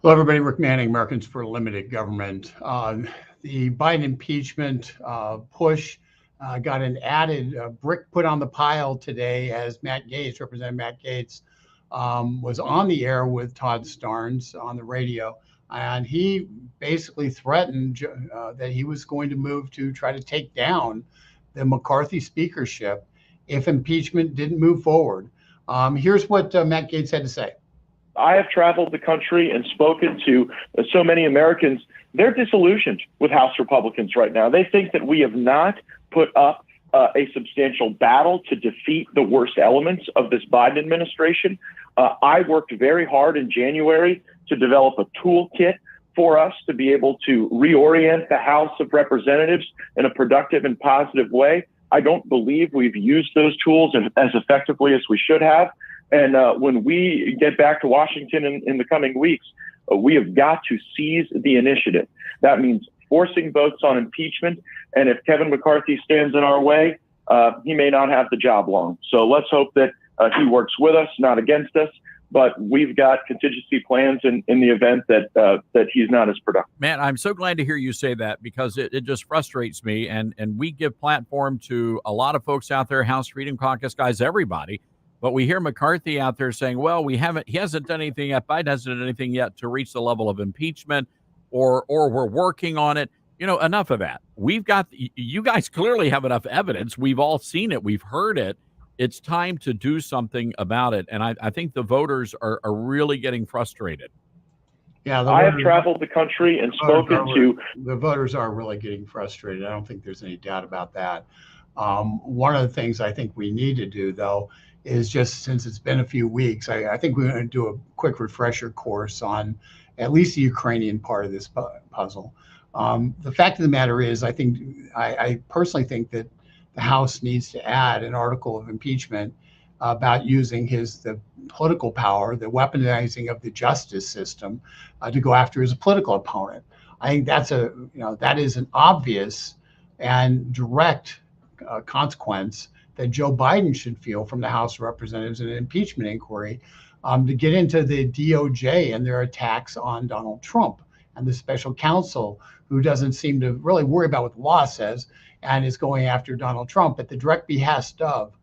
Hello, everybody. Rick Manning, Americans for Limited Government. The Biden impeachment push got an added brick put on the pile today as Representative Matt Gaetz, was on the air with Todd Starnes on the radio. And he basically threatened that he was going to move to try to take down the McCarthy speakership if impeachment didn't move forward. Here's what Matt Gaetz had to say. I have traveled the country and spoken to so many Americans. They're disillusioned with House Republicans right now. They think that we have not put up a substantial battle to defeat the worst elements of this Biden administration. I worked very hard in January to develop a toolkit for us to be able to reorient the House of Representatives in a productive and positive way. I don't believe we've used those tools as effectively as we should have. And when we get back to Washington in the coming weeks, we have got to seize the initiative. That means forcing votes on impeachment. And if Kevin McCarthy stands in our way, he may not have the job long. So let's hope that he works with us, not against us. But we've got contingency plans in the event that he's not as productive. Man, I'm so glad to hear you say that, because it just frustrates me. And we give platform to a lot of folks out there, House Freedom Caucus guys, everybody. But we hear McCarthy out there saying, well, he hasn't done anything yet. Biden hasn't done anything yet to reach the level of impeachment, or we're working on it. Enough of that. You guys clearly have enough evidence. We've all seen it. We've heard it. It's time to do something about it. And I think the voters are really getting frustrated. Yeah, I have traveled the country and spoken to. The voters are really getting frustrated. I don't think there's any doubt about that. One of the things I think we need to do, though, is just, since it's been a few weeks, I think we're going to do a quick refresher course on at least the Ukrainian part of this puzzle. The fact of the matter is, I personally think that the House needs to add an article of impeachment about using the political power, the weaponizing of the justice system to go after his political opponent. I think that is an obvious and direct consequence that Joe Biden should feel from the House of Representatives in an impeachment inquiry to get into the DOJ and their attacks on Donald Trump and the special counsel, who doesn't seem to really worry about what the law says and is going after Donald Trump at the direct behest of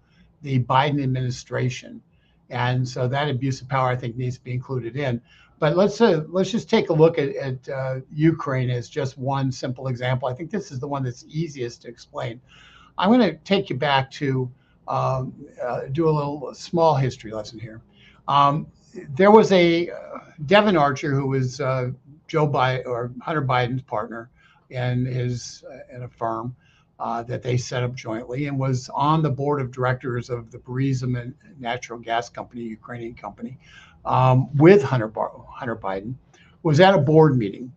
the Biden administration. And so that abuse of power, I think, needs to be included in. But let's just take a look at Ukraine as just one simple example. I think this is the one that's easiest to explain. I'm going to take you back to do a little small history lesson here. There was a Devin Archer, who was Joe Biden or Hunter Biden's partner in a firm that they set up jointly, and was on the board of directors of the Burisma natural gas company, Ukrainian company, with Hunter Biden, was at a board meeting.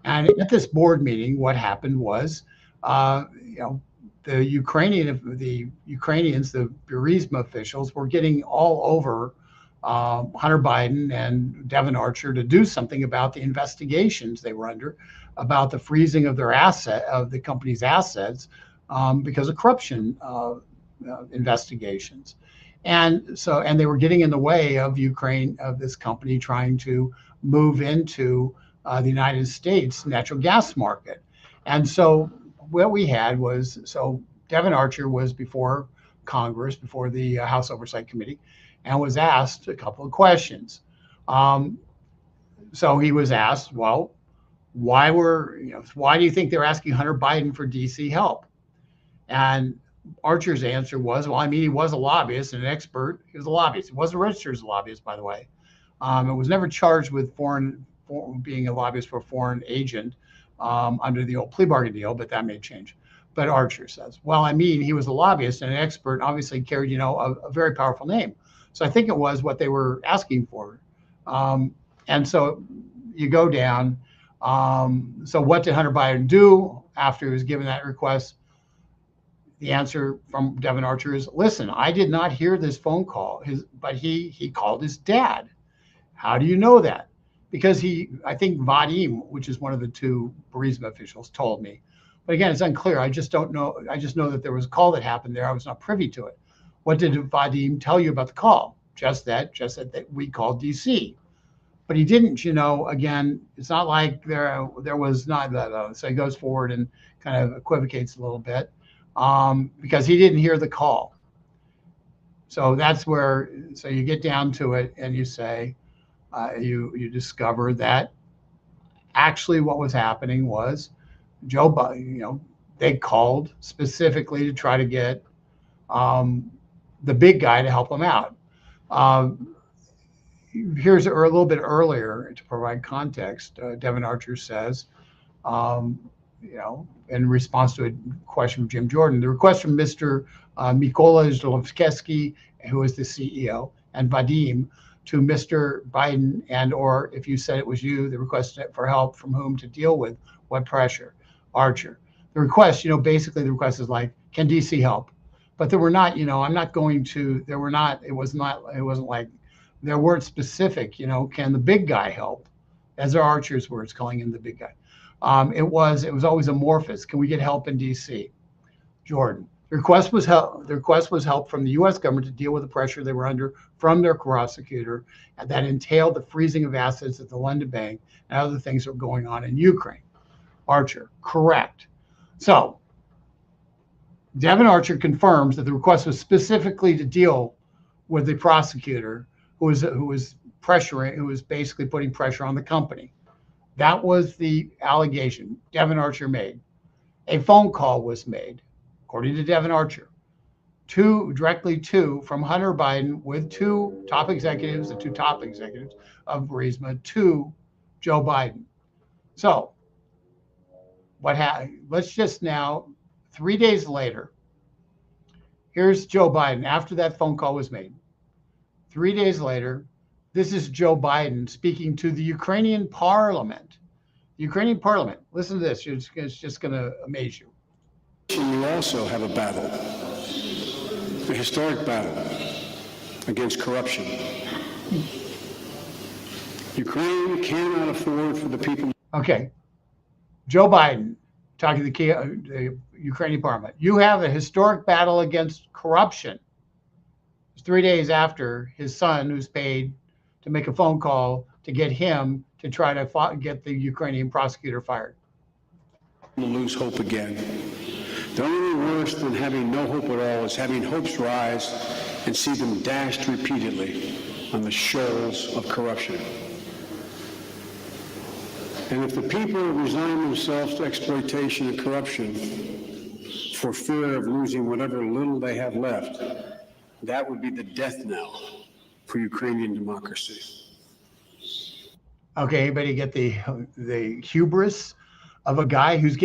And at this board meeting, what happened was, the Ukrainians, the Burisma officials, were getting all over Hunter Biden and Devin Archer to do something about the investigations they were under about the freezing of the company's assets because of corruption investigations. And they were getting in the way of this company trying to move into the United States natural gas market. And so what we had was, Devin Archer was before Congress, before the House Oversight Committee, and was asked a couple of questions. So he was asked, well, why do you think they're asking Hunter Biden for DC help? And Archer's answer was, well, he was a lobbyist and an expert. He was a lobbyist. He wasn't registered as a lobbyist, by the way. It was never charged with being a lobbyist for a foreign agent under the old plea bargain deal, but that may change. But Archer says, well, he was a lobbyist and an expert, and obviously carried, a very powerful name. So I think it was what they were asking for. And so you go down. So what did Hunter Biden do after he was given that request? The answer from Devin Archer is, listen, I did not hear this phone call, but he called his dad. How do you know that? Because I think Vadim, which is one of the two Burisma officials, told me. But again, it's unclear. I just don't know. I just know that there was a call that happened there. I was not privy to it. What did Vadim tell you about the call? Just that we called DC. But he didn't, again, it's not like there was not that. So he goes forward and kind of equivocates a little bit because he didn't hear the call. So that's where, so you get down to it and you say, you discover that actually what was happening was Joe Biden, they called specifically to try to get the big guy to help them out. Here's a little bit earlier to provide context. Devin Archer says, in response to a question from Jim Jordan, the request from Mr. Mykola Zlochevsky, who is the CEO, and Vadim to Mr. Biden, and or if you said it was you, the request for help from whom to deal with what pressure? Archer. The request, basically the request is like, can DC help? But there were not, I'm not going to, there were not, it wasn't like, there weren't specific, can the big guy help? As are Archer's words, calling him the big guy. It was always amorphous. Can we get help in DC? Jordan. The request was help from the U.S. government to deal with the pressure they were under from their prosecutor, and that entailed the freezing of assets at the London Bank and other things that were going on in Ukraine. Archer. Correct. So Devin Archer confirms that the request was specifically to deal with the prosecutor who was basically putting pressure on the company. That was the allegation Devin Archer made. A phone call was made, according to Devin Archer, directly from Hunter Biden with the two top executives of Burisma to Joe Biden. So what happened? Let's just now, 3 days later, here's Joe Biden after that phone call was made. 3 days later, this is Joe Biden speaking to the Ukrainian parliament. The Ukrainian parliament. Listen to this. It's just going to amaze you. We also have a battle, a historic battle against corruption. Ukraine cannot afford for the people. Okay. Joe Biden talking to the Ukrainian parliament. You have a historic battle against corruption. It's 3 days after his son, who's paid to make a phone call to get him to try to get the Ukrainian prosecutor fired. Lose hope again. The only thing worse than having no hope at all is having hopes rise and see them dashed repeatedly on the shoals of corruption. And if the people resign themselves to exploitation and corruption for fear of losing whatever little they have left, that would be the death knell for Ukrainian democracy. Okay, anybody get the hubris of a guy who's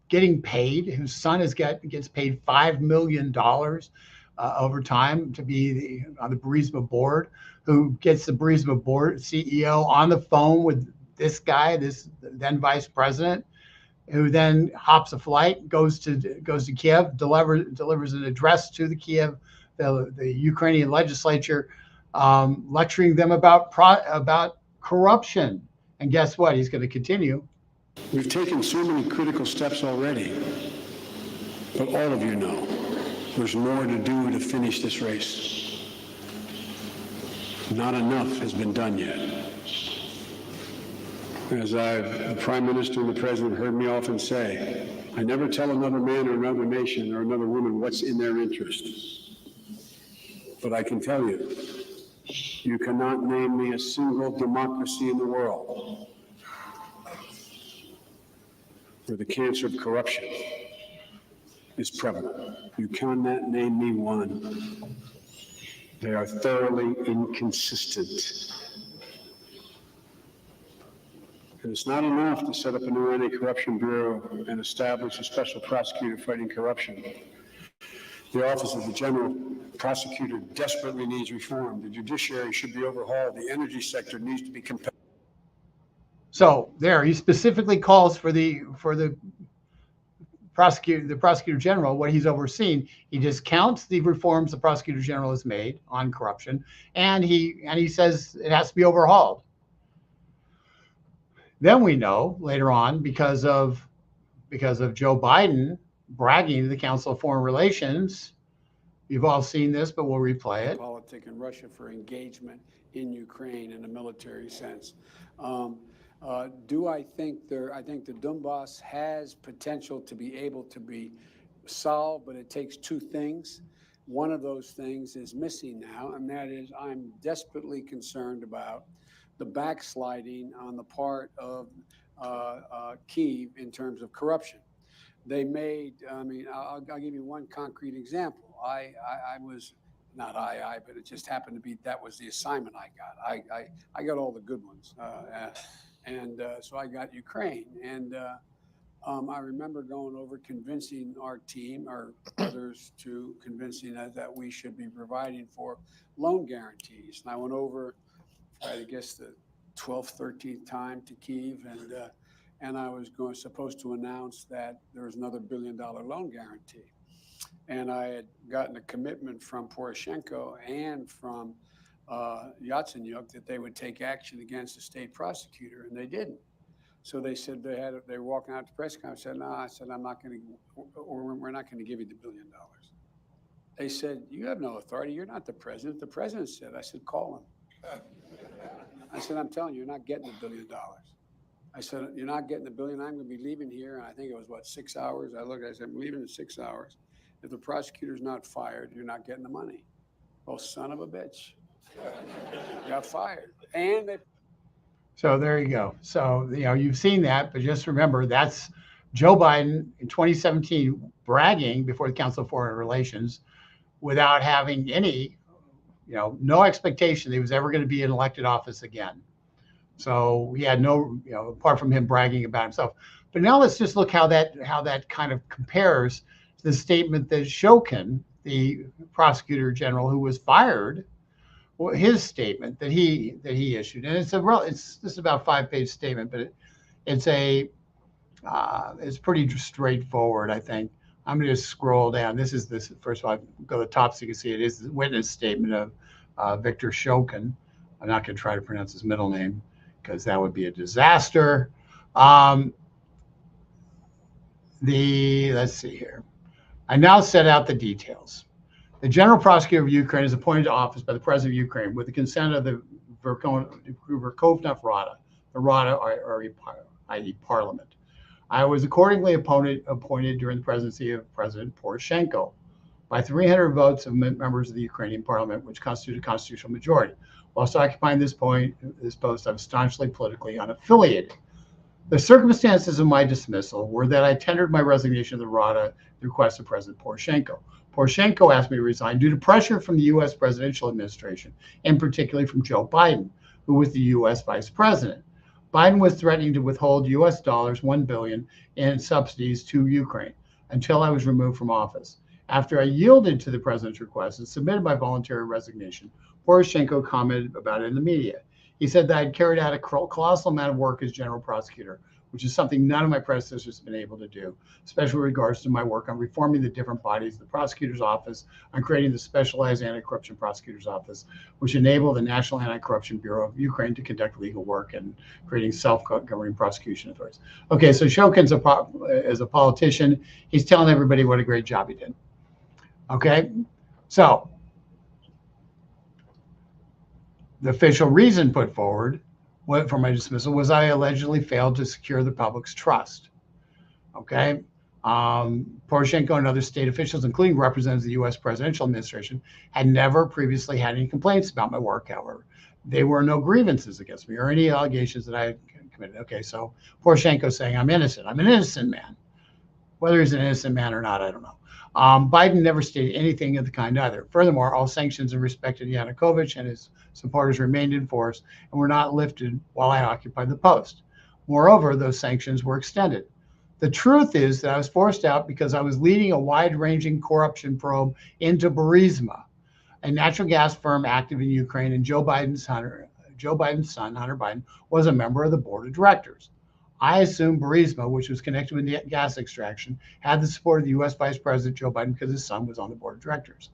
getting paid, whose son gets paid $5 million over time to be on the Burisma board, who gets the Burisma board CEO on the phone with this guy, this then vice president, who then hops a flight, goes to Kiev, delivers an address to the the Ukrainian legislature, lecturing them about corruption. And guess what? He's going to continue. We've taken so many critical steps already, but all of you know there's more to do to finish this race. Not enough has been done yet. As the Prime Minister and the President heard me often say, I never tell another man or another nation or another woman what's in their interest. But I can tell you, you cannot name me a single democracy in the world where the cancer of corruption is prevalent. You cannot name me one. They are thoroughly inconsistent. And it's not enough to set up a new anti-corruption bureau and establish a special prosecutor fighting corruption. The Office of the General Prosecutor desperately needs reform. The judiciary should be overhauled. The energy sector needs to be competitive. So there, he specifically calls for the prosecutor general, what he's overseen. He discounts the reforms the prosecutor general has made on corruption, and he says it has to be overhauled. Then we know later on, because of Joe Biden bragging to the Council of Foreign Relations, you've all seen this, but we'll replay it. Politics in Russia for engagement in Ukraine in a military sense. Do I think I think the Donbass has potential to be able to be solved, but it takes two things. One of those things is missing now, and that is I'm desperately concerned about the backsliding on the part of Kyiv in terms of corruption. They made, I mean, I'll give you one concrete example. I was, not but it just happened to be that was the assignment I got. I got all the good ones. So I got Ukraine. And I remember going over convincing our team or others to convincing us that we should be providing for loan guarantees. And I went over, I guess, the 12th, 13th time to Kyiv, and I was supposed to announce that there was another $1 billion loan guarantee. And I had gotten a commitment from Poroshenko and from Yatsenyuk that they would take action against the state prosecutor, and they didn't. So they said they were walking out to press conference. I said, no, I said, I'm not going to, or we're not going to give you the $1 billion. They said, you have no authority. You're not the president. The president said. I said, call him. I said, I'm telling you, you're not getting the $1 billion. I said, you're not getting the $1 billion. I'm going to be leaving here. And I think it was, 6 hours? I said, I'm leaving in 6 hours. If the prosecutor's not fired, you're not getting the money. Oh, son of a bitch. Got fired. And they. So there you go. So, you've seen that, but just remember that's Joe Biden in 2017 bragging before the Council of Foreign Relations without having any, no expectation that he was ever going to be in elected office again. So he had no, apart from him bragging about himself. But now let's just look how that kind of compares to the statement that Shokin, the prosecutor general who was fired, his statement that he issued, and it's about a 5-page statement, but it's pretty straightforward, I think. I'm going to just scroll down. This first of all, go to the top so you can see it is the witness statement of Victor Shokin. I'm not going to try to pronounce his middle name because that would be a disaster. Let's see here. I now set out the details. The general prosecutor of Ukraine is appointed to office by the president of Ukraine with the consent of the Verkhovna Rada, the Rada, i.e. Parliament. I was accordingly appointed during the presidency of President Poroshenko by 300 votes of members of the Ukrainian Parliament, which constituted a constitutional majority. Whilst occupying this post, I was staunchly politically unaffiliated. The circumstances of my dismissal were that I tendered my resignation to the Rada at the request of President Poroshenko. Poroshenko asked me to resign due to pressure from the U.S. presidential administration, and particularly from Joe Biden, who was the U.S. vice president. Biden was threatening to withhold U.S. dollars $1 billion in subsidies to Ukraine until I was removed from office. After I yielded to the president's request and submitted my voluntary resignation, Poroshenko commented about it in the media. He said that I had carried out a colossal amount of work as general prosecutor, which is something none of my predecessors have been able to do, especially with regards to my work on reforming the different bodies of the prosecutor's office, on creating the specialized anti-corruption prosecutor's office, which enabled the National Anti-Corruption Bureau of Ukraine to conduct legal work and creating self-governing prosecution authorities. Okay, so Shokin's as a politician, he's telling everybody what a great job he did. Okay, so the official reason put forward for my dismissal was I allegedly failed to secure the public's trust. Okay. Poroshenko and other state officials, including representatives of the U.S. presidential administration, had never previously had any complaints about my work, however. There were no grievances against me or any allegations that I had committed. Okay, so Poroshenko saying I'm innocent. I'm an innocent man. Whether he's an innocent man or not, I don't know. Biden never stated anything of the kind either. Furthermore, all sanctions in respect to Yanukovych and his supporters remained in force and were not lifted while I occupied the post. Moreover, those sanctions were extended. The truth is that I was forced out because I was leading a wide-ranging corruption probe into Burisma, a natural gas firm active in Ukraine, and Joe Biden's son, Hunter Biden, was a member of the board of directors. I assumed Burisma, which was connected with gas extraction, had the support of the U.S. Vice President Joe Biden because his son was on the board of directors.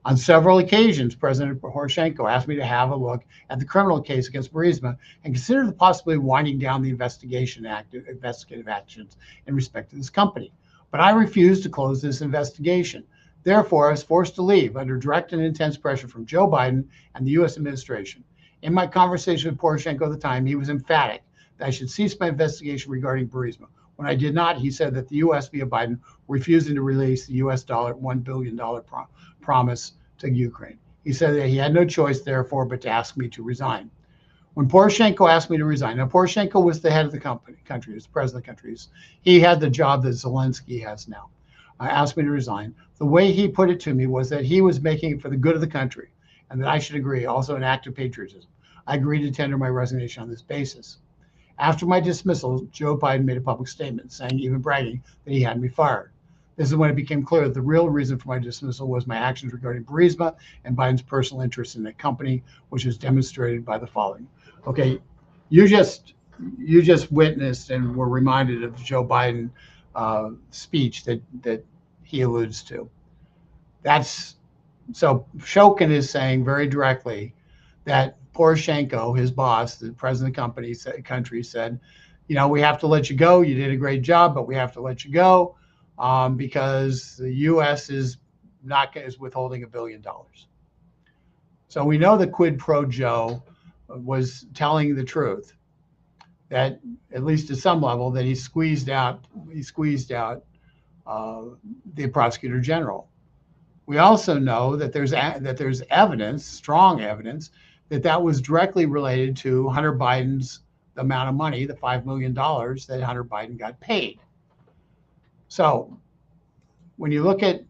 On several occasions, President Poroshenko asked me to have a look at the criminal case against Burisma and consider the possibility of winding down the investigative actions in respect to this company. But I refused to close this investigation. Therefore, I was forced to leave under direct and intense pressure from Joe Biden and the U.S. administration. In my conversation with Poroshenko at the time, he was emphatic that I should cease my investigation regarding Burisma. When I did not, he said that the U.S. via Biden refusing to release the U.S. $1 billion promise to Ukraine. He said that he had no choice, therefore, but to ask me to resign. When Poroshenko asked me to resign, now Poroshenko was the head of the country, he was the president of the country. He had the job that Zelensky has now. Asked me to resign. The way he put it to me was that he was making it for the good of the country and that I should agree, also an act of patriotism. I agreed to tender my resignation on this basis. After my dismissal, Joe Biden made a public statement saying, even bragging, that he had me fired. This is when it became clear that the real reason for my dismissal was my actions regarding Burisma and Biden's personal interest in the company, which is demonstrated by the following. Okay, you just witnessed and were reminded of the Joe Biden speech that he alludes to. That's so Shokin is saying very directly that Poroshenko, his boss, the president of the country, said, you know, we have to let you go. You did a great job, but we have to let you go because the U.S. is withholding $1 billion. So we know that Quid Pro Joe was telling the truth, that at least to some level, that he squeezed out the prosecutor general. We also know that there's evidence, strong evidence, that was directly related to Hunter Biden's amount of money, the $5 million that Hunter Biden got paid. So when you look at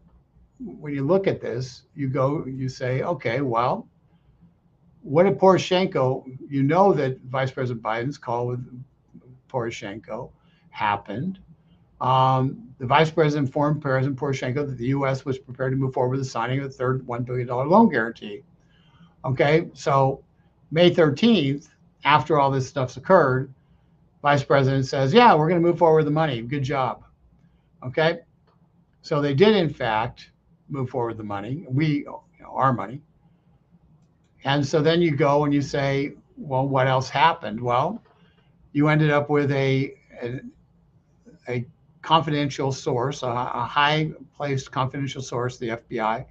this, you say, okay, well, what did Poroshenko, you know that Vice President Biden's call with Poroshenko happened. The Vice President informed President Poroshenko that the U.S. was prepared to move forward with the signing of the third $1 billion loan guarantee. Okay, so May 13th, after all this stuff's occurred, Vice President says, yeah, we're going to move forward with the money. Good job. Okay, so they did, in fact, move forward with the money. Our money. And so then you go and you say, well, what else happened? Well, you ended up with a confidential source, a high-placed confidential source, the FBI,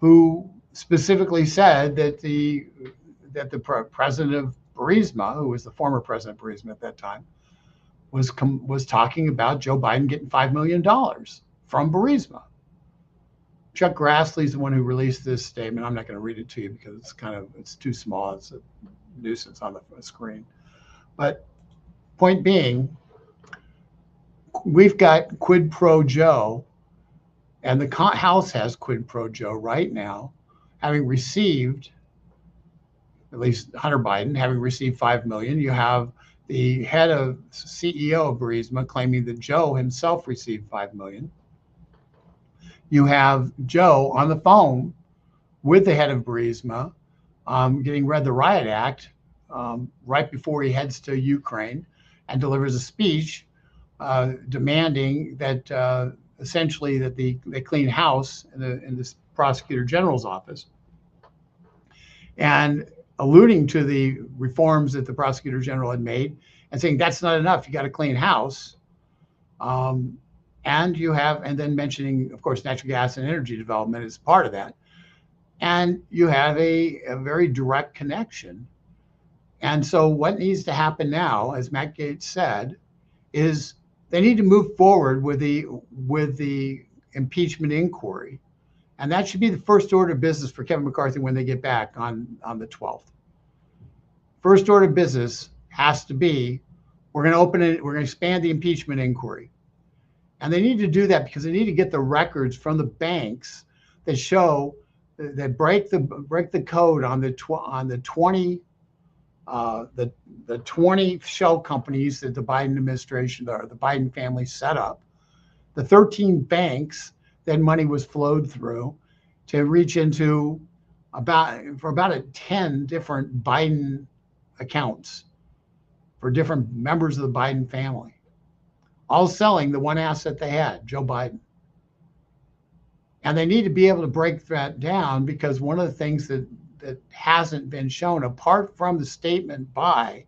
who specifically said that the president of Burisma, who was the former president of Burisma at that time, was talking about Joe Biden getting $5 million from Burisma. Chuck Grassley's the one who released this statement. I'm not going to read it to you because it's too small. It's a nuisance on the screen. But point being, we've got Quid Pro Joe, and the House has Quid Pro Joe right now, having received, at least Hunter Biden, having received $5 million. You have the head of CEO of Burisma claiming that Joe himself received $5 million. You have Joe on the phone with the head of Burisma, getting read the Riot Act right before he heads to Ukraine and delivers a speech demanding that essentially that they clean house in this prosecutor general's office, and alluding to the reforms that the prosecutor general had made and saying that's not enough, you got to clean house. And then mentioning, of course, natural gas and energy development is part of that. And you have a very direct connection. And so what needs to happen now, as Matt Gaetz said, is they need to move forward with the impeachment inquiry. And that should be the first order of business for Kevin McCarthy when they get back on the 12th. First order of business has to be, we're going to expand the impeachment inquiry. And they need to do that because they need to get the records from the banks that show that break the code on the 20 shell companies that the Biden administration or the Biden family set up, the 13 banks that money was flowed through to reach into about 10 different Biden accounts for different members of the Biden family, all selling the one asset they had, Joe Biden. And they need to be able to break that down, because one of the things that hasn't been shown, apart from the statement by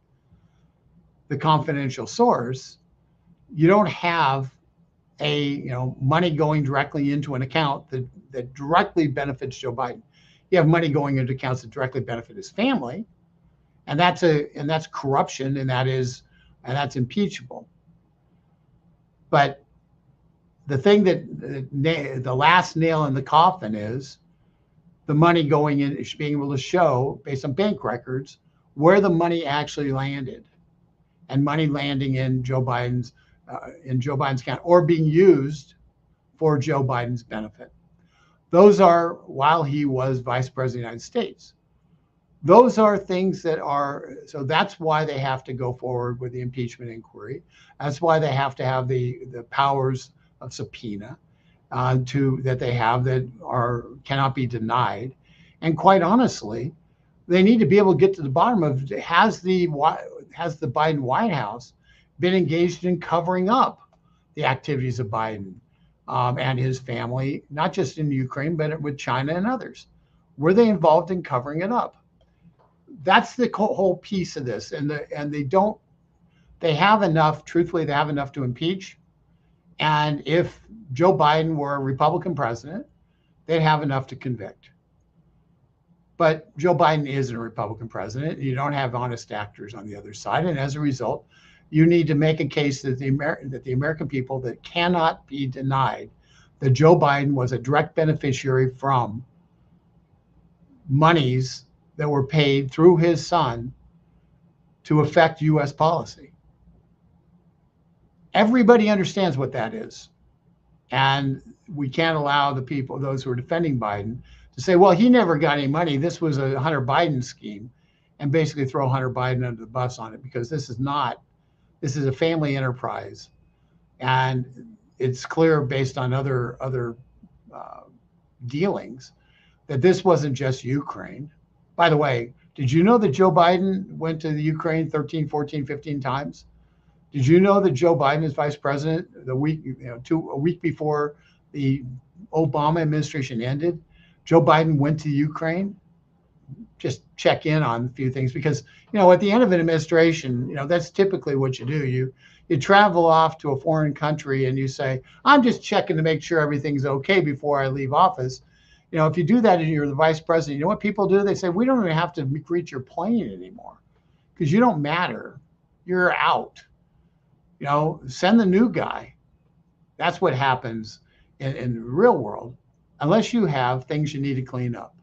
the confidential source, you don't have money going directly into an account that directly benefits Joe Biden. You have money going into accounts that directly benefit his family, and that's corruption, and that's impeachable. But the thing the last nail in the coffin is the money going in, being able to show based on bank records where the money actually landed, and money landing in Joe Biden's account or being used for Joe Biden's benefit. Those are, while he was vice president of the United States, those are things that are, so that's why they have to go forward with the impeachment inquiry. That's why they have to have the powers of subpoena that they have that cannot be denied. And quite honestly, they need to be able to get to the bottom of, has the Biden White House been engaged in covering up the activities of Biden and his family, not just in Ukraine, but with China and others? Were they involved in covering it up? That's the whole piece of this. And they have enough, truthfully, they have enough to impeach. And if Joe Biden were a Republican president, they'd have enough to convict. But Joe Biden isn't a Republican president. You don't have honest actors on the other side. And as a result, you need to make a case that the American people, that cannot be denied that Joe Biden was a direct beneficiary from monies that were paid through his son to affect U.S. policy. Everybody understands what that is. And we can't allow the people, those who are defending Biden, to say, well, he never got any money. This was a Hunter Biden scheme, and basically throw Hunter Biden under the bus on it, because this is a family enterprise. And it's clear based on other dealings that this wasn't just Ukraine. By the way, did you know that Joe Biden went to the Ukraine 13, 14, 15 times? Did you know that Joe Biden is vice president a week before the Obama administration ended? Joe Biden went to Ukraine. Just check in on a few things, because, at the end of an administration, that's typically what you do. You travel off to a foreign country and you say, I'm just checking to make sure everything's okay before I leave office. If you do that and you're the vice president, you know what people do? They say, we don't even have to greet your plane anymore because you don't matter. You're out. Send the new guy. That's what happens in the real world, unless you have things you need to clean up.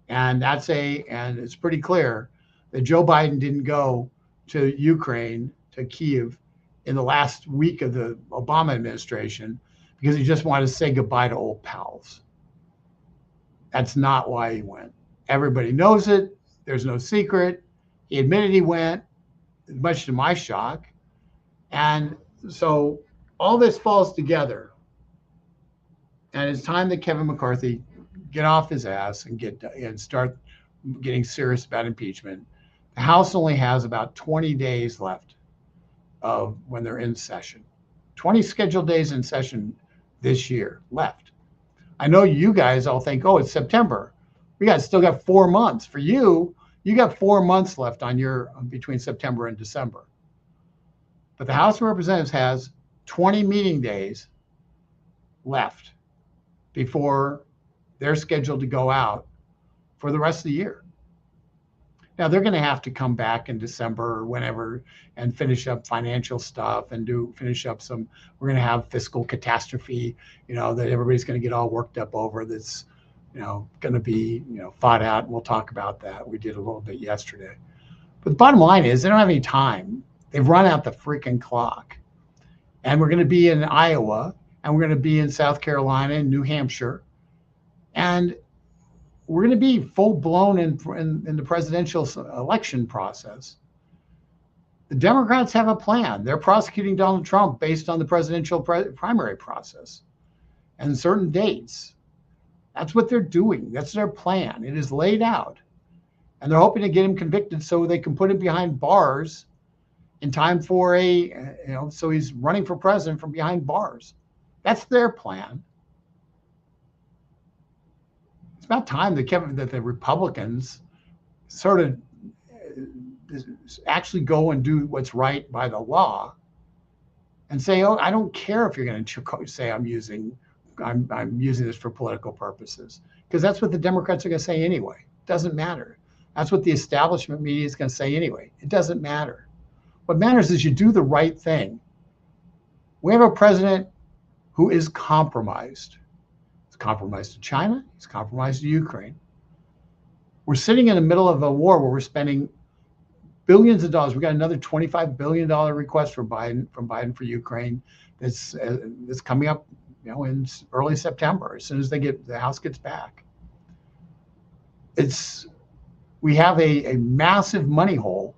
And and it's pretty clear that Joe Biden didn't go to Ukraine, to Kyiv, in the last week of the Obama administration because he just wanted to say goodbye to old pals. That's not why he went. Everybody knows it. There's no secret. He admitted he went, much to my shock. And so all this falls together. And it's time that Kevin McCarthy get off his ass and start getting serious about impeachment. The House only has about 20 days left of when they're in session. 20 scheduled days in session this year left. I know you guys all think, oh, it's September. Still got 4 months. For you got 4 months left between September and December. But the House of Representatives has 20 meeting days left before they're scheduled to go out for the rest of the year. Now, they're going to have to come back in December or whenever and finish up financial stuff and finish up we're going to have fiscal catastrophe, that everybody's going to get all worked up over, that's, going to be, fought out. And we'll talk about that. We did a little bit yesterday. But the bottom line is they don't have any time. They've run out the freaking clock. And we're going to be in Iowa, and we're going to be in South Carolina and New Hampshire. And we're going to be full blown in the presidential election process. The Democrats have a plan. They're prosecuting Donald Trump based on the presidential primary process and certain dates. That's what they're doing. That's their plan. It is laid out. And they're hoping to get him convicted so they can put him behind bars in time for so he's running for president from behind bars. That's their plan. It's about time that the Republicans sort of actually go and do what's right by the law and say, oh, I don't care if you're going to say I'm using this for political purposes, because that's what the Democrats are going to say anyway. It doesn't matter. That's what the establishment media is going to say anyway. It doesn't matter. What matters is you do the right thing. We have a president who is compromised. He's compromised to China. He's compromised to Ukraine. We're sitting in the middle of a war where we're spending billions of dollars. We got another $25 billion request from Biden for Ukraine that's coming up, in early September, as soon as the House gets back. We have a massive money hole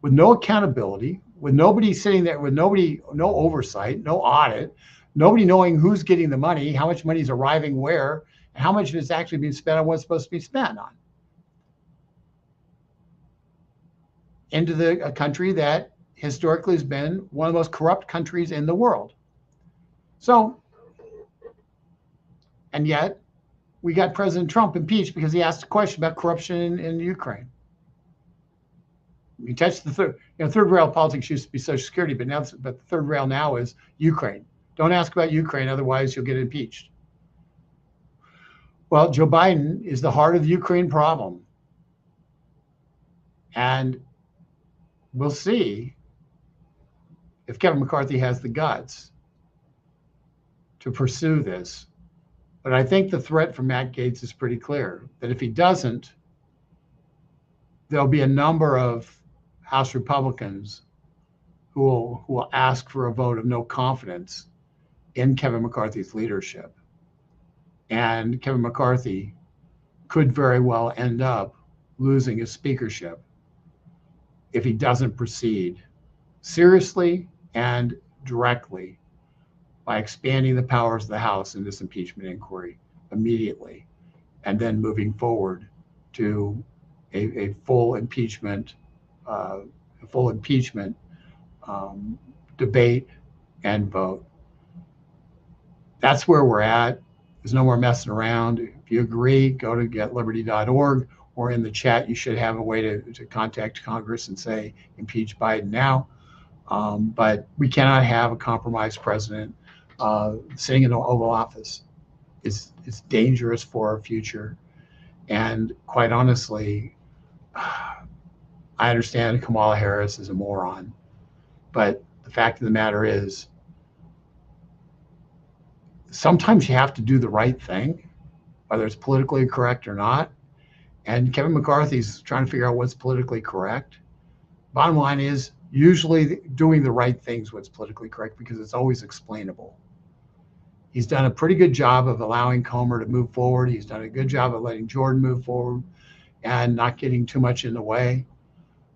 with no accountability, with nobody sitting there, with no oversight, no audit, nobody knowing who's getting the money, how much money is arriving where, and how much of it's actually being spent on what's supposed to be spent on. Into a country that historically has been one of the most corrupt countries in the world. So, and yet we got President Trump impeached because he asked a question about corruption in Ukraine. You touch the third rail politics used to be Social Security, but the third rail now is Ukraine. Don't ask about Ukraine, otherwise you'll get impeached. Well, Joe Biden is the heart of the Ukraine problem. And we'll see if Kevin McCarthy has the guts to pursue this. But I think the threat from Matt Gaetz is pretty clear, that if he doesn't, there'll be a number of House Republicans who will ask for a vote of no confidence in Kevin McCarthy's leadership. And Kevin McCarthy could very well end up losing his speakership if he doesn't proceed seriously and directly by expanding the powers of the House in this impeachment inquiry immediately, and then moving forward to a full impeachment debate and vote. That's where we're at. There's no more messing around. If you agree, go to getliberty.org, or in the chat, you should have a way to contact Congress and say, impeach Biden now. But we cannot have a compromised president sitting in the Oval Office. It's dangerous for our future. And quite honestly, I understand Kamala Harris is a moron, but the fact of the matter is, sometimes you have to do the right thing, whether it's politically correct or not. And Kevin McCarthy's trying to figure out what's politically correct. Bottom line is, usually doing the right thing is what's politically correct, because it's always explainable. He's done a pretty good job of allowing Comer to move forward. He's done a good job of letting Jordan move forward and not getting too much in the way.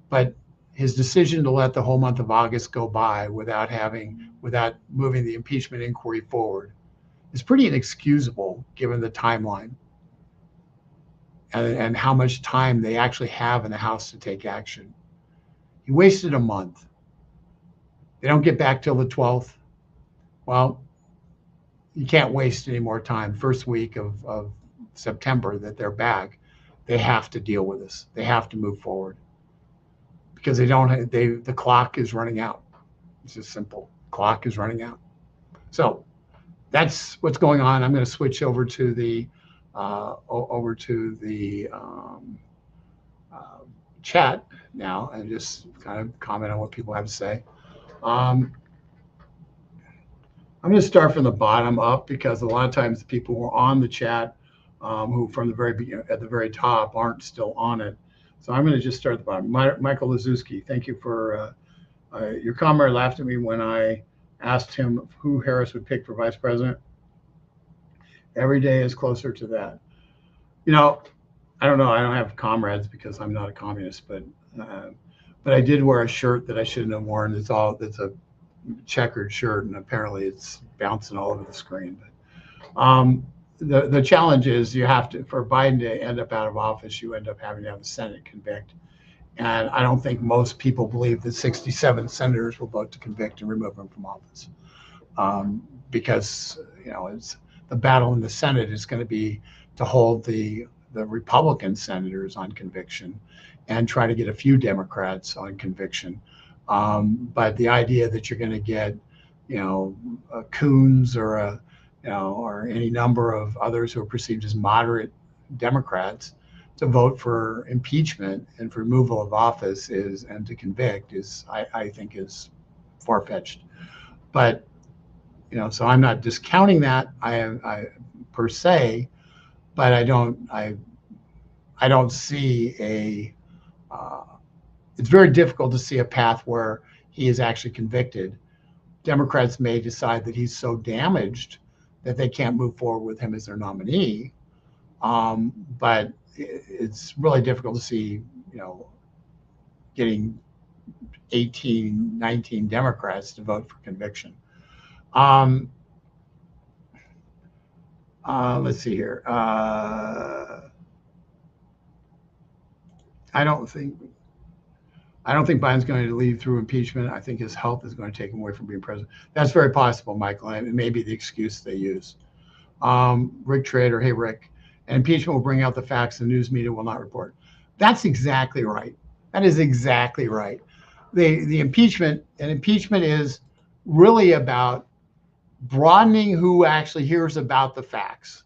But his decision to let the whole month of August go by without moving the impeachment inquiry forward is pretty inexcusable, given the timeline and how much time they actually have in the House to take action. He wasted a month. They don't get back till the 12th. Well, you can't waste any more time. First week of September that they're back, they have to deal with this. They have to move forward, because the clock is running out. It's just simple. Clock is running out. So that's what's going on. I'm going to switch over to the chat now and just kind of comment on what people have to say. I'm going to start from the bottom up, because a lot of times the people who are on the chat, who from the very beginning, at the very top, aren't still on it. So I'm going to just start at the bottom. Michael Lazuski, thank you for your comrade laughed at me when I asked him who Harris would pick for vice president. Every day is closer to that. I don't know. I don't have comrades because I'm not a communist, but I did wear a shirt that I shouldn't have worn. It's a checkered shirt, and apparently it's bouncing all over the screen. But the challenge is, you have to, for Biden to end up out of office, you end up having to have the Senate convict. And I don't think most people believe that 67 senators will vote to convict and remove him from office, because it's the battle in the Senate is going to be to hold the Republican senators on conviction and try to get a few Democrats on conviction. But the idea that you're going to get, a Coons or any number of others who are perceived as moderate Democrats to vote for impeachment and for removal of office and to convict I think is far-fetched. But so I'm not discounting that I per se, but I don't see it's very difficult to see a path where he is actually convicted. Democrats may decide that he's so damaged that they can't move forward with him as their nominee. But it's really difficult to see, getting 18, 19 Democrats to vote for conviction. Let's see here. I don't think Biden's going to leave through impeachment. I think his health is going to take him away from being president. That's very possible, Michael. And it may be the excuse they use. Rick Trader, hey, Rick, and impeachment will bring out the facts the news media will not report. That's exactly right. That is exactly right. The impeachment is really about broadening who actually hears about the facts.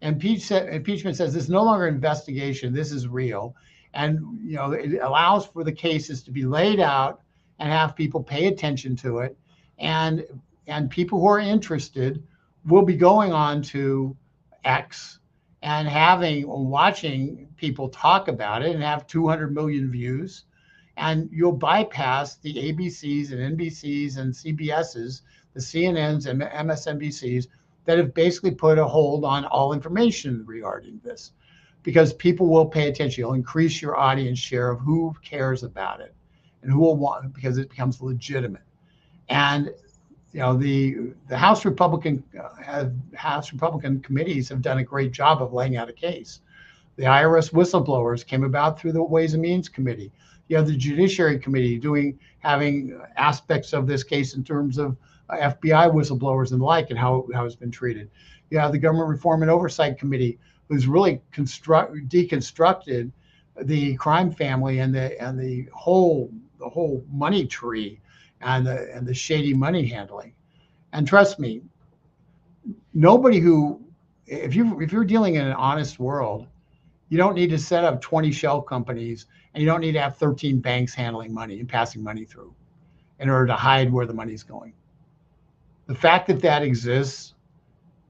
Impeachment says this is no longer an investigation. This is real. And it allows for the cases to be laid out and have people pay attention to it, and people who are interested will be going on to X and watching people talk about it and have 200 million views, and you'll bypass the ABCs and NBCs and CBSs, the CNNs and MSNBCs that have basically put a hold on all information regarding this. Because people will pay attention. You'll increase your audience share of who cares about it and who will want it, because it becomes legitimate. And the House Republican committees have done a great job of laying out a case. The IRS whistleblowers came about through the Ways and Means Committee. You have the Judiciary Committee having aspects of this case in terms of FBI whistleblowers and the like, and how it's been treated. You have the Government Reform and Oversight Committee, who's really deconstructed the crime family and the whole money tree and the shady money handling. And trust me, if you're dealing in an honest world, you don't need to set up 20 shell companies, and you don't need to have 13 banks handling money and passing money through in order to hide where the money's going. The fact that exists,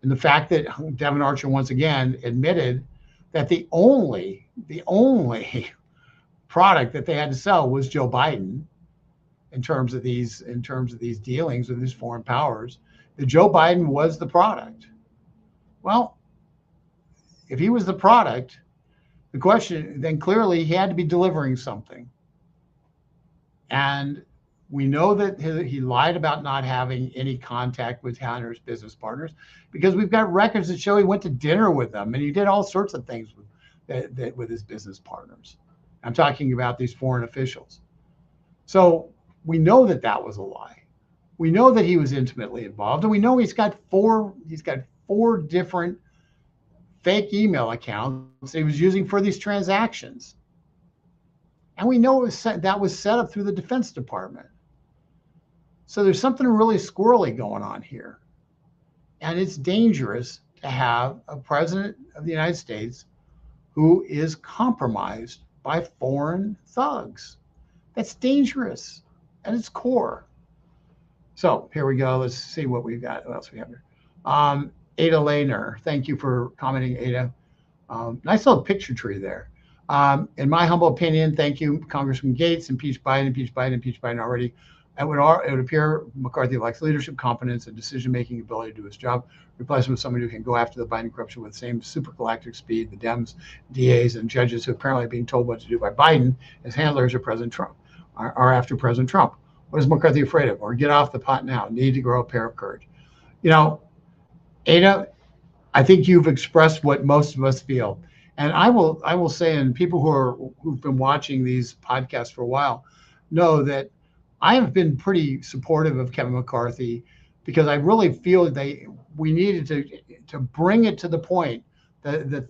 and the fact that Devin Archer once again admitted that the only product that they had to sell was Joe Biden in terms of these dealings with these foreign powers, that Joe Biden was the product. Well, if he was the product, the question, then clearly he had to be delivering something. And we know that he lied about not having any contact with Hunter's business partners, because we've got records that show he went to dinner with them and he did all sorts of things with his business partners. I'm talking about these foreign officials. So we know that was a lie. We know that he was intimately involved, and we know he's got four different fake email accounts he was using for these transactions. And we know that was set up through the Defense Department. So there's something really squirrely going on here. And it's dangerous to have a president of the United States who is compromised by foreign thugs. That's dangerous at its core. So here we go. Let's see what we've got. What else we have here? Ada Lehner. Thank you for commenting, Ada. Nice little picture tree there. In my humble opinion, thank you, Congressman Gaetz. Impeach Biden already. It would appear McCarthy lacks leadership, competence, and decision-making ability to do his job. Replace him with somebody who can go after the Biden corruption with the same supergalactic speed. The Dems, DAs, and judges who apparently are being told what to do by Biden as handlers of President Trump are after President Trump. What is McCarthy afraid of? Or get off the pot now. Need to grow a pair of courage. Ada, I think you've expressed what most of us feel. And I will say, and people who've been watching these podcasts for a while know that I have been pretty supportive of Kevin McCarthy, because I really feel we needed to bring it to the point that the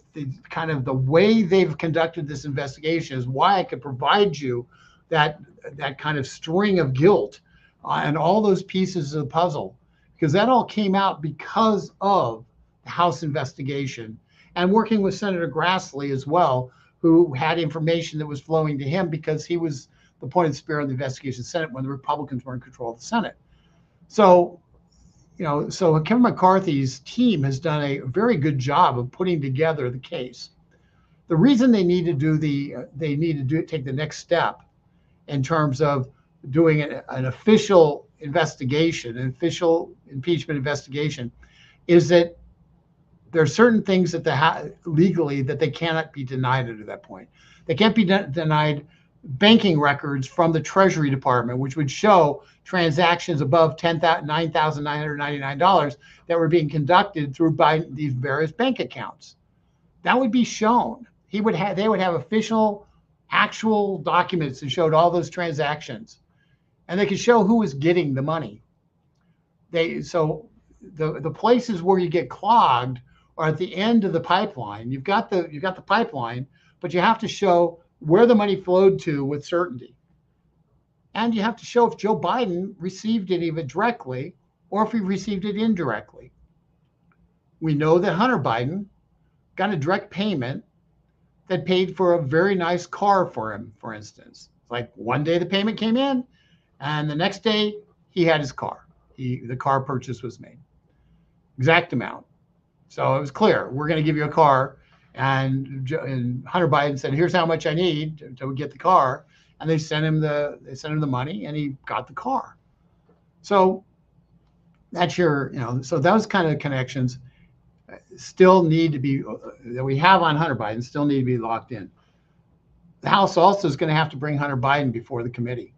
kind of the way they've conducted this investigation is why I could provide you that kind of string of guilt and all those pieces of the puzzle, because that all came out because of the House investigation and working with Senator Grassley as well, who had information that was flowing to him because he was the point of the spear of the investigation Senate when the Republicans were in control of the Senate. So, so Kevin McCarthy's team has done a very good job of putting together the case. The reason they need to take the next step in terms of doing an official investigation, an official impeachment investigation, is that there are certain things that legally that they cannot be denied at that point. They can't be denied banking records from the Treasury Department, which would show transactions above $9,999 that were being conducted through these various bank accounts. That would be shown. They would have official, actual documents that showed all those transactions, and they could show who was getting the money. So the places where you get clogged are at the end of the pipeline. You've got the pipeline, but you have to show where the money flowed to with certainty. And you have to show if Joe Biden received any of it directly or if he received it indirectly. We know that Hunter Biden got a direct payment that paid for a very nice car for him, for instance. Like one day the payment came in, and the next day he had his car. The car purchase was made. Exact amount. So it was clear, we're going to give you a car. And Hunter Biden said, here's how much I need to get the car. And they sent him the money, and he got the car. So that's so those kind of connections still need to be, that we have on Hunter Biden, still need to be locked in. The House also is going to have to bring Hunter Biden before the committee.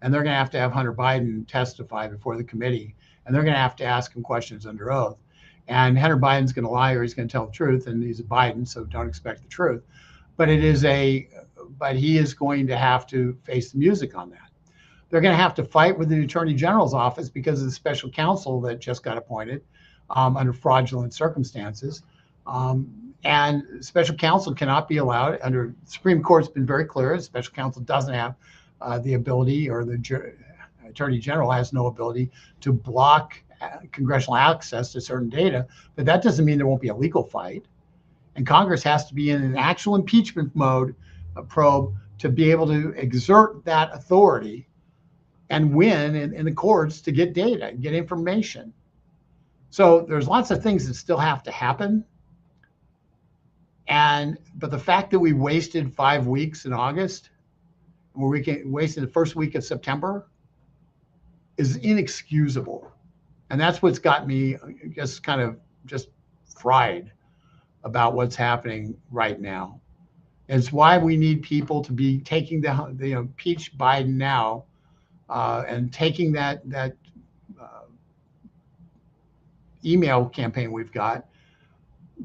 And they're going to have Hunter Biden testify before the committee. And they're going to have to ask him questions under oath. And Hunter Biden's going to lie or he's going to tell the truth. And he's a Biden, so don't expect the truth. But he is going to have to face the music on that. They're going to have to fight with the Attorney General's office because of the special counsel that just got appointed under fraudulent circumstances. And special counsel cannot be allowed under the Supreme Court's been very clear. Special counsel doesn't have the ability, or the Attorney General has no ability to block congressional access to certain data. But that doesn't mean there won't be a legal fight. And Congress has to be in an actual impeachment mode, a probe, to be able to exert that authority and win in the courts to get data, get information. So there's lots of things that still have to happen. But the fact that we wasted 5 weeks in August, where we wasted the first week of September, is inexcusable. And that's what's got me just kind of fried about what's happening right now. It's why we need people to be taking the impeach Biden now and taking that email campaign we've got,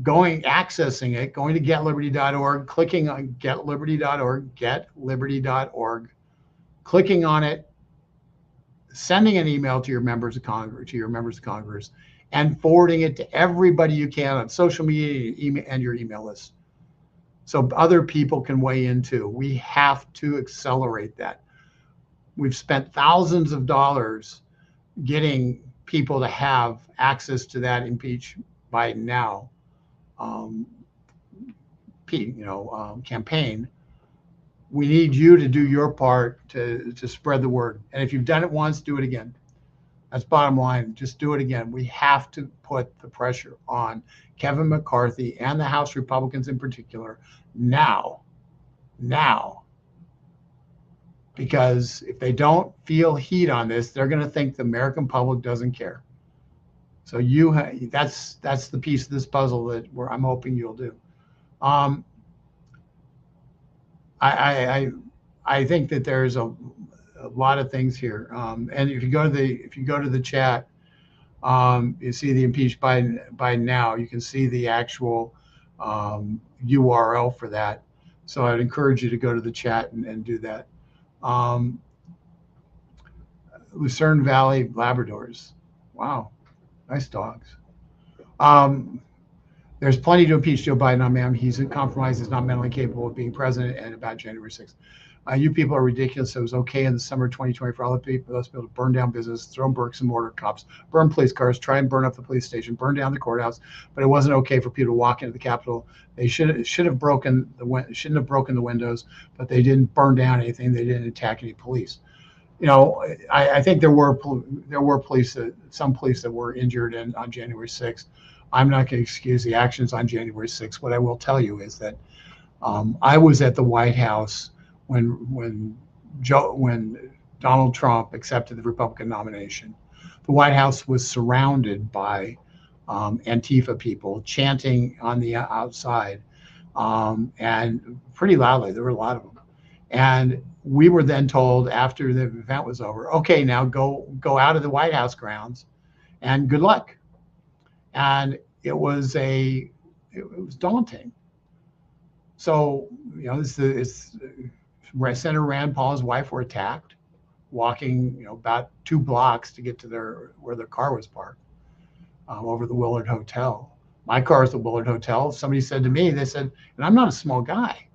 accessing it, going to getliberty.org, clicking on getliberty.org, clicking on it, sending an email to your members of Congress, and forwarding it to everybody you can on social media and your email list, so other people can weigh in too. We have to accelerate that. We've spent thousands of dollars getting people to have access to that impeach Biden now campaign. We need you to do your part to spread the word. And if you've done it once, do it again. That's bottom line. Just do it again. We have to put the pressure on Kevin McCarthy and the House Republicans in particular now. Because if they don't feel heat on this, they're going to think the American public doesn't care. So that's the piece of this puzzle that I'm hoping you'll do. I think that there's a lot of things here. And if you go to the chat, you see the impeach Biden now. You can see the actual URL for that. So I'd encourage you to go to the chat and do that. Lucerne Valley Labradors. Wow, nice dogs. There's plenty to impeach Joe Biden on, ma'am. He's compromised, is not mentally capable of being president, and about January 6th. You people are ridiculous. It was okay in the summer of 2020 for all the people, those people to burn down business, throw bricks and mortar, cops, burn police cars, try and burn up the police station, burn down the courthouse. But it wasn't okay for people to walk into the Capitol. They shouldn't have broken the windows, but they didn't burn down anything. They didn't attack any police. I think there were police, some police that were injured on January 6th. I'm not going to excuse the actions on January 6th. What I will tell you is that I was at the White House when Donald Trump accepted the Republican nomination. The White House was surrounded by Antifa people chanting on the outside, and pretty loudly. There were a lot of them. And we were then told after the event was over, okay, now go out of the White House grounds and good luck. And it was daunting. So, Senator Rand Paul's wife were attacked, walking, about 2 blocks to get to where their car was parked, over the Willard Hotel. My car is the Willard Hotel. Somebody said to me, they said, and I'm not a small guy,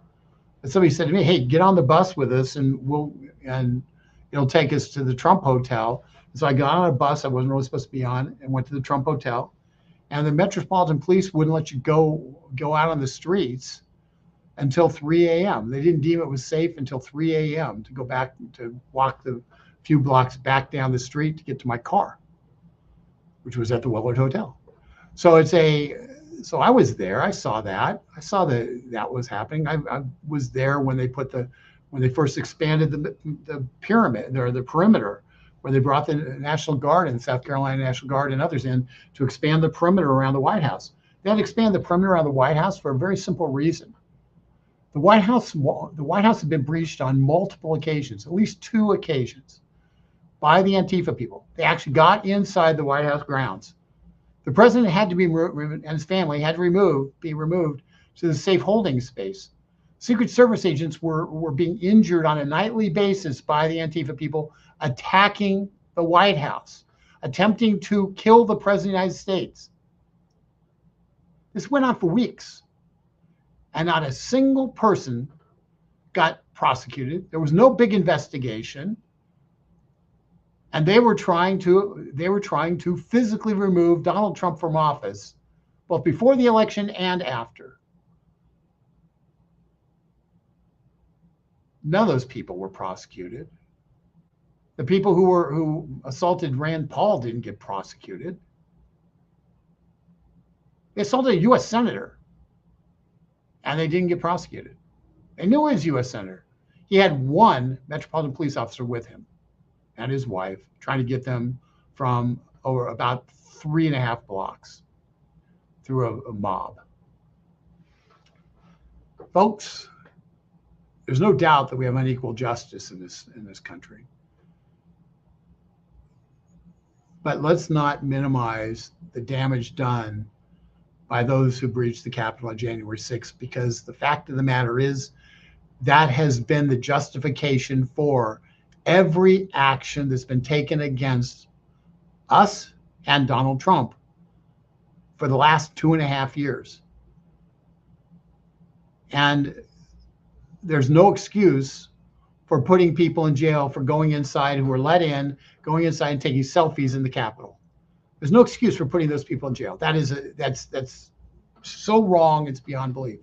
but somebody said to me, hey, get on the bus with us and it'll take us to the Trump Hotel. And so I got on a bus I wasn't really supposed to be on and went to the Trump Hotel. And the Metropolitan Police wouldn't let you go out on the streets until 3 a.m. They didn't deem it was safe until 3 a.m. to go back to walk the few blocks back down the street to get to my car, which was at the Willard Hotel. So so I was there. I saw that. I saw that was happening. I was there when they first expanded the pyramid or the perimeter, where they brought the National Guard and South Carolina National Guard and others in to expand the perimeter around the White House. They had to expand the perimeter around the White House for a very simple reason. The White House had been breached on multiple occasions, at least 2 occasions, by the Antifa people. They actually got inside the White House grounds. The president had to be removed, and his family had to be removed to the safe holding space. Secret Service agents were being injured on a nightly basis by the Antifa people, attacking the White House, attempting to kill the president of the United States. This went on for weeks, and not a single person got prosecuted. There was no big investigation, and they were trying to physically remove Donald Trump from office, both before the election and after. None of those people were prosecuted. The people who assaulted Rand Paul didn't get prosecuted. They assaulted a U.S. senator, and they didn't get prosecuted. They knew he was a U.S. senator. He had 1 Metropolitan Police officer with him and his wife, trying to get them from over about 3.5 blocks through a mob. Folks, there's no doubt that we have unequal justice in this country. But let's not minimize the damage done by those who breached the Capitol on January 6th, because the fact of the matter is that has been the justification for every action that's been taken against us and Donald Trump for the last 2.5 years. And there's no excuse for putting people in jail for going inside who were let in, going inside and taking selfies in the Capitol. There's no excuse for putting those people in jail. That's so wrong, it's beyond belief.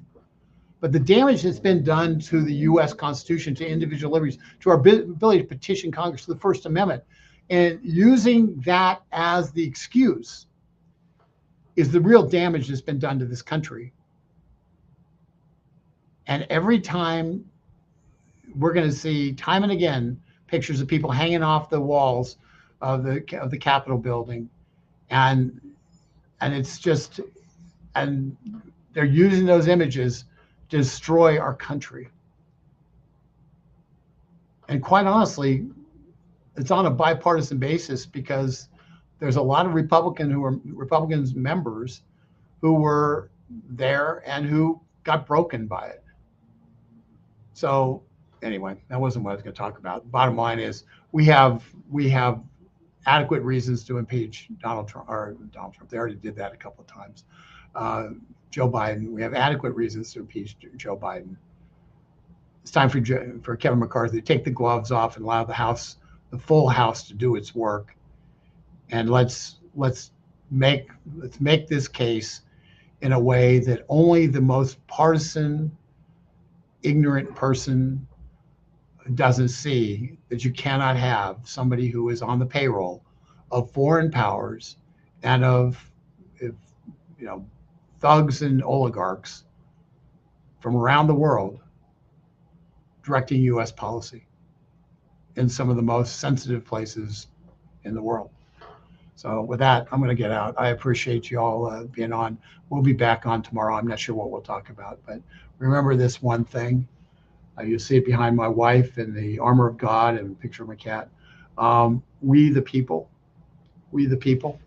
But the damage that's been done to the U.S. Constitution, to individual liberties, to our ability to petition Congress, to the First Amendment, and using that as the excuse is the real damage that's been done to this country. And every time we're going to see, time and again, pictures of people hanging off the walls of the Capitol building, and it's just, and they're using those images to destroy our country. And quite honestly, it's on a bipartisan basis, because there's a lot of Republicans members who were there and who got broken by it. So anyway, that wasn't what I was going to talk about. Bottom line is we have adequate reasons to impeach Donald Trump. They already did that a couple of times. Joe Biden, we have adequate reasons to impeach Joe Biden. It's time for Kevin McCarthy to take the gloves off and allow the full House to do its work. And let's make this case in a way that only the most partisan, ignorant person doesn't see, that you cannot have somebody who is on the payroll of foreign powers and of thugs and oligarchs from around the world directing U.S. policy in some of the most sensitive places in the world. So with that, I'm going to get out. I appreciate you all being on. We'll be back on tomorrow. I'm not sure what we'll talk about, but remember this one thing. You'll see it behind my wife in the armor of God and a picture of my cat. We the people,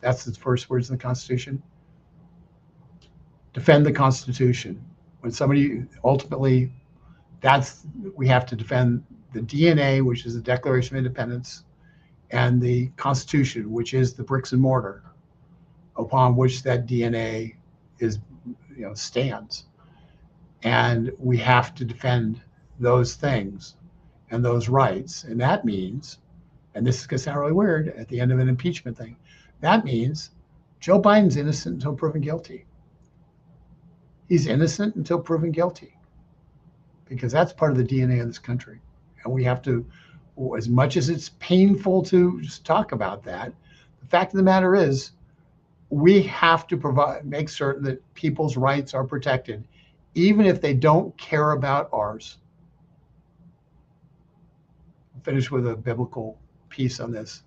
that's the first words in the Constitution. Defend the Constitution. When somebody ultimately, we have to defend the DNA, which is the Declaration of Independence, and the Constitution, which is the bricks and mortar upon which that DNA stands. And we have to defend those things and those rights. And that means, and this is going to sound really weird at the end of an impeachment thing, that means Joe Biden's innocent until proven guilty. He's innocent until proven guilty, because that's part of the DNA of this country. And we have to, as much as it's painful to just talk about that, the fact of the matter is we have to make certain that people's rights are protected, even if they don't care about ours. I'll finish with a biblical piece on this.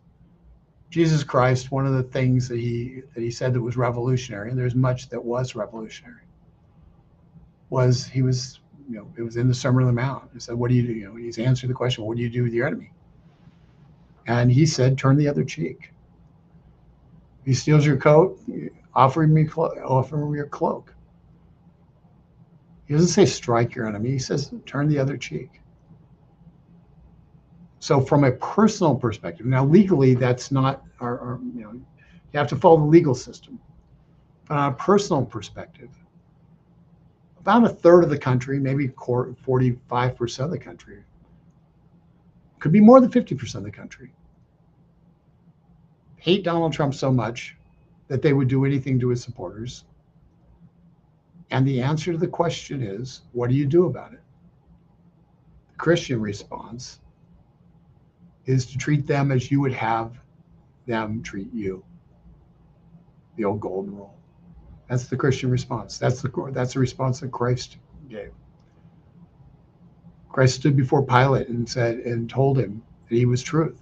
Jesus Christ, one of the things that he said that was revolutionary, and there's much that was revolutionary, was it was in the Sermon on the Mount. He said, what do you do? He's answering the question, what do you do with your enemy? And he said, turn the other cheek. If he steals your coat, offer him your cloak. He doesn't say strike your enemy. He says, turn the other cheek. So from a personal perspective, now legally, that's not you have to follow the legal system. But on a personal perspective, about a third of the country, maybe 45% of the country, could be more than 50% of the country, hate Donald Trump so much that they would do anything to his supporters. And the answer to the question is, what do you do about it? The Christian response is to treat them as you would have them treat you. The old golden rule. That's the Christian response. That's the response that Christ gave. Christ stood before Pilate and told him that he was truth.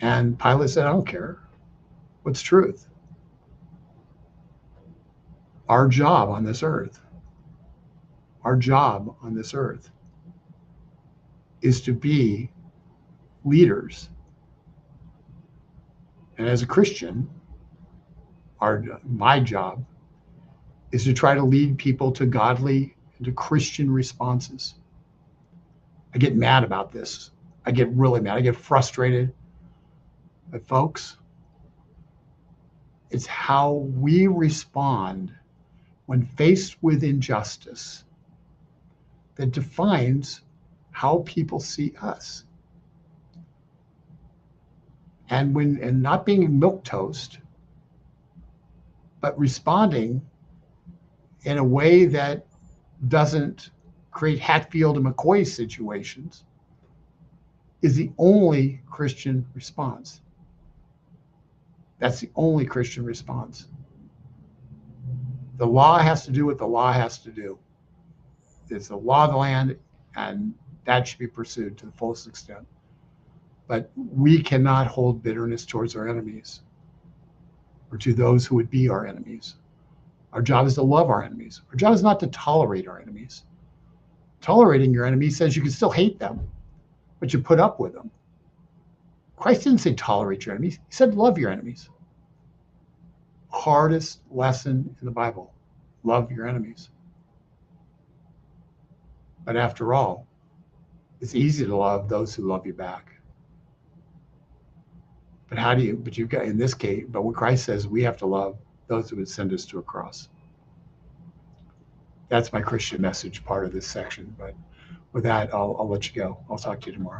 And Pilate said, I don't care. What's truth? Our job on this earth is to be leaders. And as a Christian, my job is to try to lead people to godly and to Christian responses. I get mad about this. I get really mad. I get frustrated. But folks, it's how we respond when faced with injustice that defines how people see us. And not being milquetoast, but responding in a way that doesn't create Hatfield and McCoy situations is the only Christian response. That's the only Christian response. The law has to do what the law has to do. It's the law of the land, and that should be pursued to the fullest extent. But we cannot hold bitterness towards our enemies or to those who would be our enemies. Our job is to love our enemies. Our job is not to tolerate our enemies. Tolerating your enemies says you can still hate them, but you put up with them. Christ didn't say tolerate your enemies. He said love your enemies. Hardest lesson in the Bible, love your enemies. But after all, it's easy to love those who love you back. But in this case, but what Christ says, we have to love those who would send us to a cross. That's my Christian message part of this section. But with that, I'll let you go. I'll talk to you tomorrow.